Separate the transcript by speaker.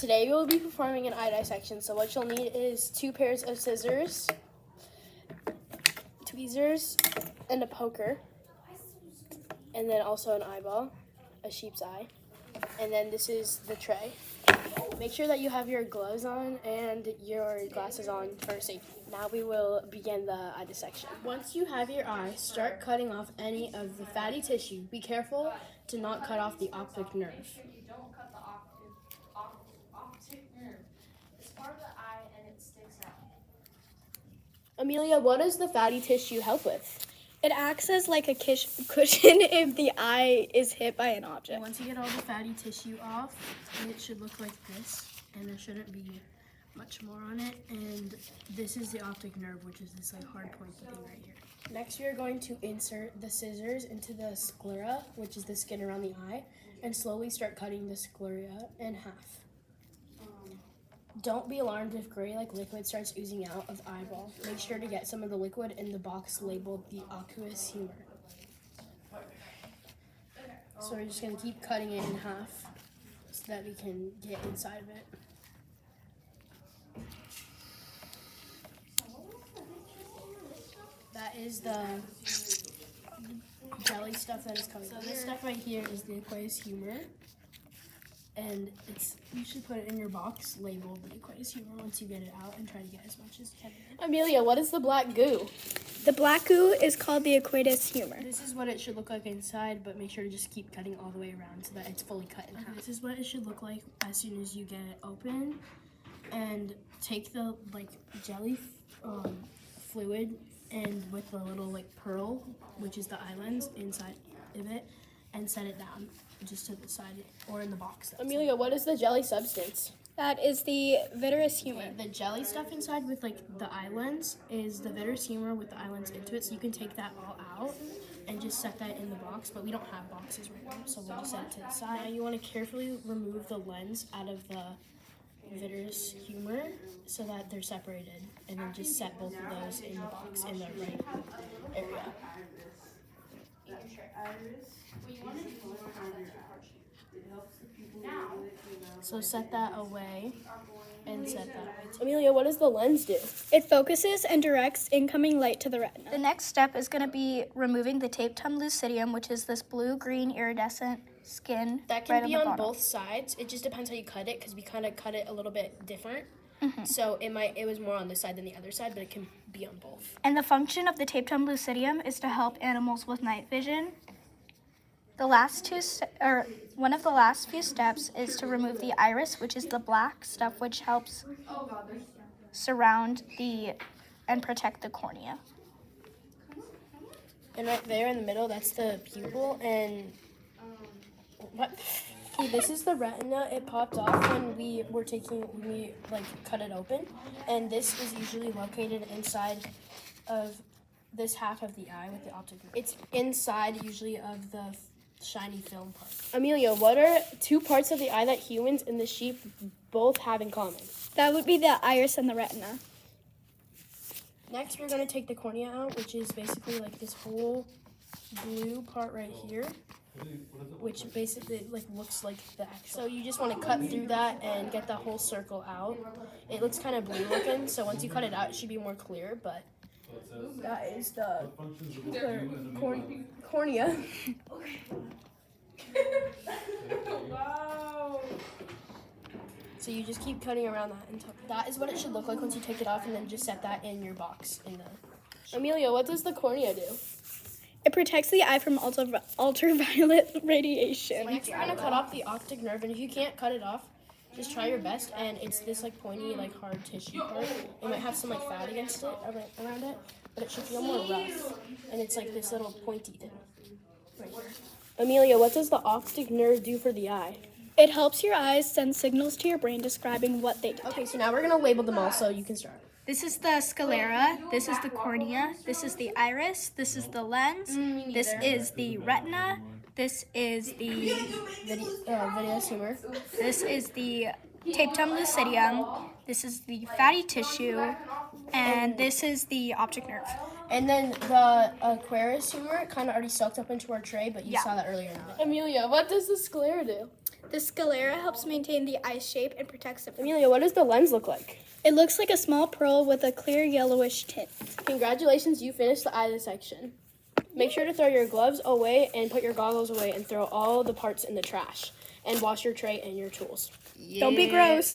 Speaker 1: Today we will be performing an eye dissection, so what you'll need is 2 pairs of scissors, tweezers, and a poker, and then also an eyeball, a sheep's eye, and then this is the tray. Make sure that you have your gloves on and your glasses on for safety. Now we will begin the eye dissection. Once you have your eye, start cutting off any of the fatty tissue. Be careful to not cut off the optic nerve.
Speaker 2: Don't cut the optic nerve. It's part of the eye and it sticks out.
Speaker 1: Amelia, what does the fatty tissue help with?
Speaker 3: It acts as like a cushion if the eye is hit by an object.
Speaker 1: Once you get all the fatty tissue off, it should look like this, and there shouldn't be much more on it. And this is the optic nerve, which is this like hard pointy thing right here. Next, we are going to insert the scissors into the sclera, which is the skin around the eye, and slowly start cutting the sclera in half. Don't be alarmed if gray-like liquid starts oozing out of the eyeball. Make sure to get some of the liquid in the box labeled the aqueous humor. So we're just going to keep cutting it in half so that we can get inside of it. That is the jelly stuff that is coming. So this stuff right here is the aqueous humor. And you should put it in your box labeled the aqueous humor once you get it out and try to get as much as you can. Amelia, what is the black goo?
Speaker 3: The black goo is called the aqueous humor.
Speaker 1: This is what it should look like inside, but make sure to just keep cutting all the way around so that it's fully cut in half. This is what it should look like as soon as you get it open. And take the jelly fluid and with the little pearl, which is the eye lens inside of it, and set it down just to the side or in the box. Amelia, what is the jelly substance?
Speaker 3: That is the vitreous humor.
Speaker 1: Okay, the jelly stuff inside with the eye lens is the vitreous humor with the eye lens into it, so you can take that all out and just set that in the box, but we don't have boxes right now, so we'll just set it to the side. Now you want to carefully remove the lens out of the vitreous humor so that they're separated, and then just set both of those in the box in the right area. So set that away and set that away. Amelia, what does the lens do?
Speaker 3: It focuses and directs incoming light to the retina. The next step is going to be removing the tapetum lucidium, which is this blue-green iridescent skin.
Speaker 1: That can be on both sides. It just depends how you cut it, because we kind of cut it a little bit different. Mm-hmm. So it was more on this side than the other side, but it can be on both.
Speaker 3: And the function of the tapetum lucidium is to help animals with night vision. One of the last few steps is to remove the iris, which is the black stuff which helps surround and protect the cornea.
Speaker 1: And right there in the middle, that's the pupil. And what? Okay, this is the retina. It popped off when we cut it open, and this is usually located inside of this half of the eye with the optic nerve. It's inside usually of the shiny film part. Amelia, what are 2 parts of the eye that humans and the sheep both have in common?
Speaker 3: That would be the iris and the retina.
Speaker 1: Next, we're going to take the cornea out, which is basically this whole blue part right here, which basically looks like the X. So you just want to cut through that and get the whole circle out. It looks kind of blue looking, so once you cut it out, it should be more clear, but that is the cornea.
Speaker 2: Wow.
Speaker 1: So you just keep cutting around that until that is what it should look like once you take it off, and then just set that in your box. Amelia, what does the cornea do?
Speaker 3: It protects the eye from ultraviolet radiation.
Speaker 1: Next, you're gonna cut off the optic nerve, and if you can't cut it off, just try your best. And it's this pointy, hard tissue part. It might have some fat against it around it, but it should feel more rough. And it's this little pointy thing right here. Amelia, what does the optic nerve do for the eye?
Speaker 3: It helps your eyes send signals to your brain describing what they detect.
Speaker 1: Okay, so now we're gonna label them all, so you can start.
Speaker 3: This is the sclera, this is the cornea, this is the iris, this is the lens, this is the retina, this is the
Speaker 1: vitreous humor.
Speaker 3: This is the tapetum lucidium, this is the fatty tissue, and this is the optic nerve.
Speaker 1: And then the Aquarius humor kind of already soaked up into our tray, but you saw that earlier in the video.
Speaker 4: Amelia, what does the sclera do?
Speaker 3: The sclera helps maintain the eye shape and protects it.
Speaker 1: Amelia, what does the lens look like?
Speaker 3: It looks like a small pearl with a clear yellowish tint.
Speaker 4: Congratulations, you finished the eye dissection. Make sure to throw your gloves away and put your goggles away and throw all the parts in the trash. And wash your tray and your tools.
Speaker 3: Don't be gross.